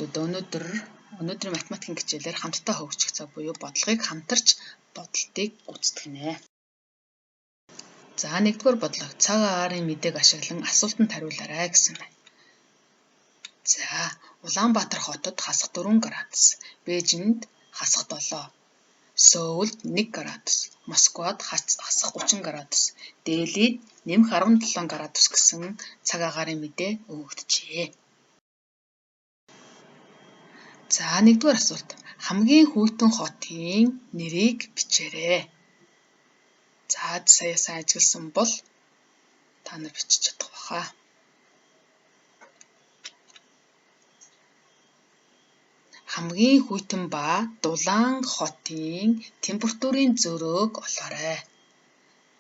хүүхдүүд өнөөдрийн математикийн хичээлээр хамтдаа хөгжих цаг буюу бодлогыг хамтарч бодолтыг гүйцэтгэнэ. За 1-р бодлого цаг агаарын мэдээг ашиглан асуултанд хариулаарай гэсэн байна. За Улаанбаатар хотод хасах 4 градус, Бээжинд хасах 7, Сөүлд 1 градус, Москвад хасах 30 градус, Делид нэмэх 17 градус гэсэн цаг агаарын мэдээ өгөгдөжээ. За 1-р асуулт. Хамгийн хүйтэн хотын нэрийг бичээрэй. За сая сайн ажигласан бол та нар бичиж чадах баха. Хамгийн хүйтэн ба дулаан хотын температурын зөрөөг олоорой.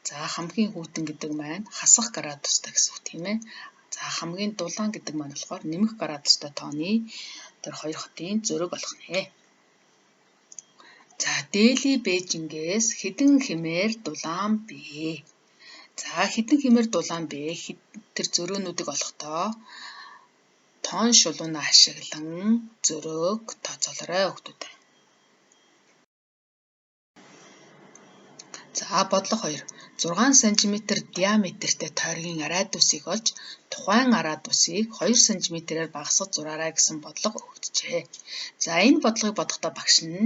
За хамгийн хүйтэн гэдэг маань хасах градустай гэсэн үг тийм ээ. За хамгийн дулаан гэдэг маань болохоор нэмэх градустай тооны тэр хоёр хотын зөрөөг олох нэ. За Дели Бээжингээс хэдэн хэмээр дулаан бэ? За хэдэн хэмээр дулаан бэ? Тэр зөрөөнүүдийг олохдоо тоон шулууна ашиглан зөрөөг тооцоолоорой хүүхдүүд. За бодлого 2. 6 см диаметртэй тойргийн радиусыг олж тухайн радиусыг 2 см-ээр багасгаж зураарай гэсэн бодлого өгөгдөжээ. За энэ бодлогыг бодохдоо багш нь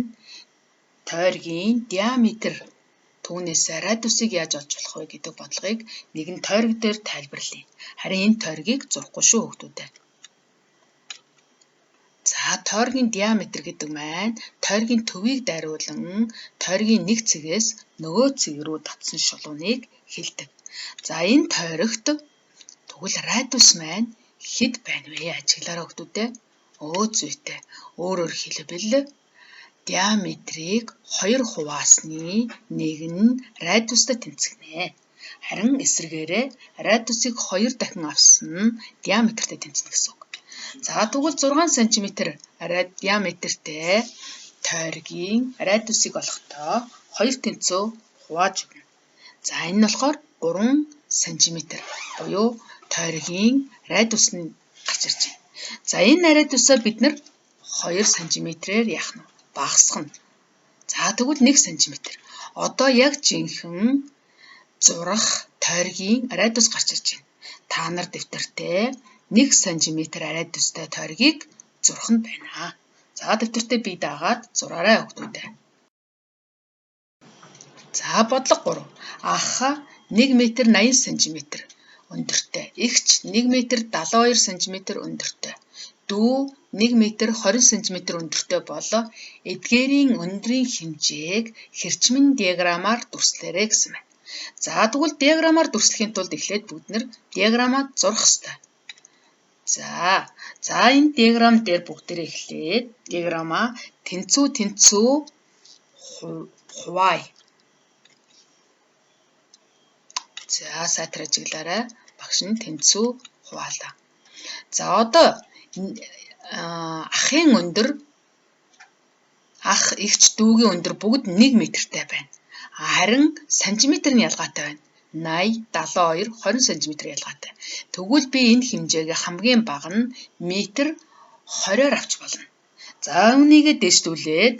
тойргийн диаметр түүнээс радиусыг яаж олж болох вэ гэдэг бодлогыг нэгэн тойрог дээр тайлбарлая. Харин энэ тойргийг зурхгүй шүү хүүхдүүд. За тойргийн диаметр гэдэг маань тойргийн төвийг дайруулан тойргийн нэг цэгээс нөгөө цэг рүү татсан шулууныг хэлдэг. За энэ тойрогт тэгвэл радиус маань хэд байна вэ? Ажиглаараа хүүхдүүд. Зүйтэй. Өөрөөр хэлбэл диаметрийг 2 хуваасны нэг нь радиустай тэнцвэнэ. Харин эсвэргээрээ радиусыг 2 дахин авсан нь диаметртэй тэнцвэнэ гэсэн үг. За тэгвэл 6 см диаметртэй тойргийн радиусыг олохдоо 2 тэнцүү хувааж өгнө. За энэ нь болохоор 3 см буюу тойргийн радиус нь гарч ирж байна. За энэ радиусаа бид нэр 2 см-ээр яах нь багасгах нь. За тэгвэл 1 см. Одоо яг жинхэнэ зурах тойргийн радиус гарч ирж байна. Та нар дэвтэртээ 1 см радиустай тойргийг зурах нь байна. За дэвтэртээ бие даагаад зураарай хүүхдүүд. За бодлого 3. Ах 1 м 80 см өндөртэй, эгч 1 м 72 см өндөртэй, дүү 1 м 20 см өндөртэй бол эдгээрийн өндрийн хэмжээг хэрчмэн диаграмаар дүрслээрэй гэсэн байна. За тэгвэл диаграмаар дүрслэхийн тулд эхлээд бүгд нэр диаграмаа зурах ёстой. За энэ диаграм дээр бүгдээрээ эхлээд диаграмаа тэнцүү хуваая. За сайтар ажиглаарай. Багш нь тэнцүү хуваалаа. За одоо ахын өндөр, ах, эгч, дүүгийн өндөр бүгд 1 м-тэй байна. Харин сантиметрийн ялгаатай байна. 80, 72, 20 см ялгаатай. Тэгвэл би энэ хэмжээг хамгийн бага нь метр 20-оор авч болно. За үүнийгээ дэвшүүлээд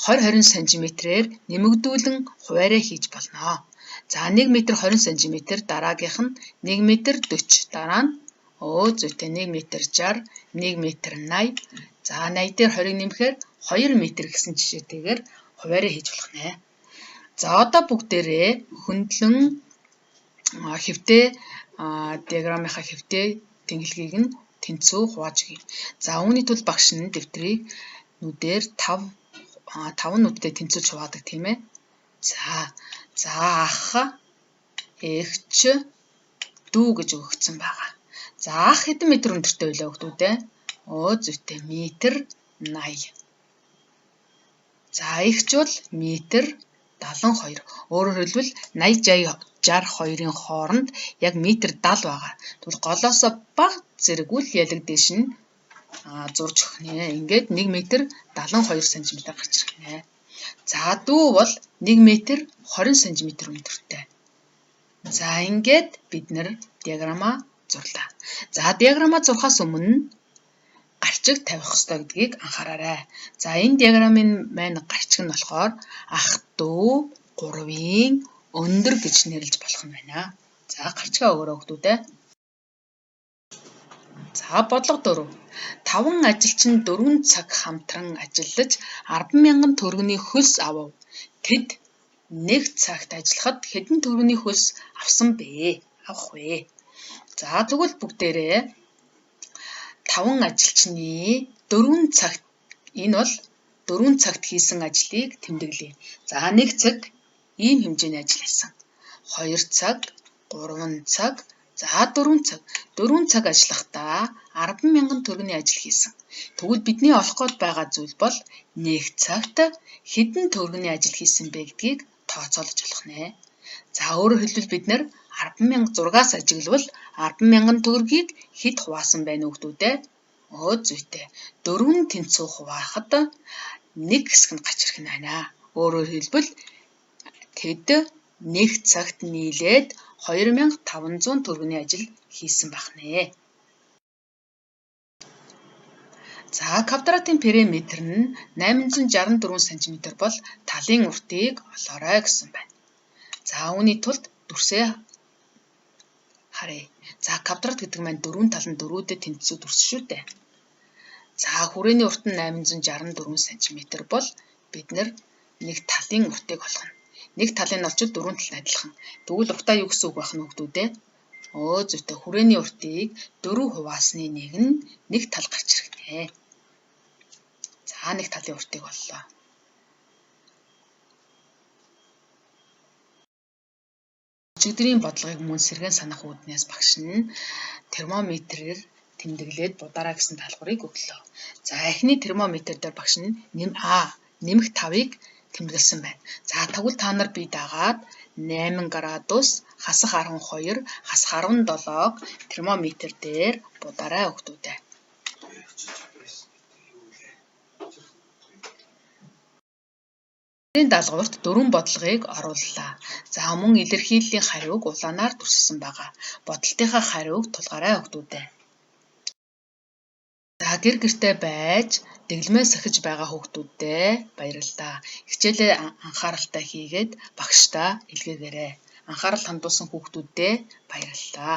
20 см-ээр нэмэгдүүлэн хуваарай хийж болно. За 1 м 20 см дараагийнх нь 1 м 40, дараа нь зүйтэй 1 м 60, 1 м 80. За 80 дээр 20-ыг нэмэхээр 2 м гэсэн жишээтэйгээр хуваарай хийж болох нэ. За одоо бүгдээрээ хөндлөн хэвтээ диаграмынхаа хэвтээ тэнхлэгийг нь тэнцүү хувааж өгье. За үүний тулд багш нь дэвтрийг нүдээр 5 нүдтэй тэнцүүлж хуваадаг тийм ээ. За ах, эгч, дүү гэж өгөгдсөн байгаа. За ах хэдэн метр өндөртэй вэ хүүхдүүд? Зүйтэй метр 80. За эгч бол метр 72. Өөрөөр хэлбэл 80, 62-ын хооронд яг метр 70 байгаа. Тэгвэл голоосоо бага зэрэг үл ялэг дэш нь зурж өгөх нэ. Ингээд 1 м 72 см гарч ирэх нэ. За дүү бол 1 м 20 см өндөртэй. За ингээд бид нэр диаграмаа зурлаа. За диаграмаа зурхаас өмнө гарчиг тавих ёстой гэдгийг анхаараарай. За энэ диаграмын маань гарчиг нь болохоор ах дүү 3-ийн өндөр гэж нэрлэж болох юм байна. За гарчгаа өгөөрэй хүүхдүүдээ. За бодлого 4. 5 ажилчин 4 цаг хамтран ажиллаж 10,000 төгрөгийн хөлс авав. Тэд 1 цагт ажиллахад хэдэн төгрөгийн хөлс авах вэ? За тэгвэл бүгдээрээ 5 ажилчны 4 цагт энэ бол 4 цагт хийсэн ажлыг тэмдэглэе. За 1 цаг ийм хэмжээний ажил хийсэн. 2 цаг, 3 цаг, за 4 цаг. 4 цаг ажиллахдаа 10,000 төгрөгийн ажил хийсэн. Тэгвэл бидний олох гээд байгаа зүйл бол 1 цагт хэдэн төгрөгийн ажил хийсэн бэ гэдгийг тооцоолж болох нэ. За өөрөөр хэлбэл бид нэр 10,000 зургаас ажиглавал 10,000 төгрөгийг хэд хуваасан байна хүүхдүүдээ? Зүйтэй. 4 тэнцүү хуваахад 1 хэсэг нь гарч ирэх нь байна. Өөрөөр хэлбэл тэд 1 цагт нийлээд 2,500 төгрөгийн ажил хийсэн байх нэ. За квадратын периметр нь 864 см бол талын уртыг олоорой гэсэн байна. За үүний тулд дүрсээ харъя. За квадрат гэдэг маань 4 тал нь 4-д тэнцүү дүрс шүү дээ. За хүрээний урт нь 864 см бол бид нэг талын уртыг олгоно. Нэг талын нь олчвол 4 талд адилхан. Тэгвэл уртаа юу гэсэн үг байх нь хүүхдүүдээ? Зүйтэй. Хүрээний уртыг 4 хуваасны нэг нь нэг тал гарч ирэх нэ. За нэг талын уртыг оллоо. Өчигдрийн бодлогыг мөн сэргээн санах үүднээс багш нь термометрээр тэмдэглээд будаарай гэсэн даалгаврыг өглөө. За эхний термометр дээр багш нь нэмэх 5-ыг тэмдэглэсэн байна. За тэгвэл та нар бие дагаад 8 градус, хасах 12, хасах 17-г термометр дээр будаарай хүүхдүүдээ. Энэ даалгаварт 4 бодлогыг орууллаа. За мөн илэрхийллийн хариуг улаанаар дүрссэн байгаа. Бодолтынхаа хариуг тулгаарай хүүхдүүдээ. За гэр гэртээ байж дэглэмээ сахиж байгаа хүүхдүүдтэй баярлалаа. Хичээлээ анхааралтай хийгээд багштай илгээгээрэй. Анхаарал хандуулсан хүүхдүүдтэй баярлалаа.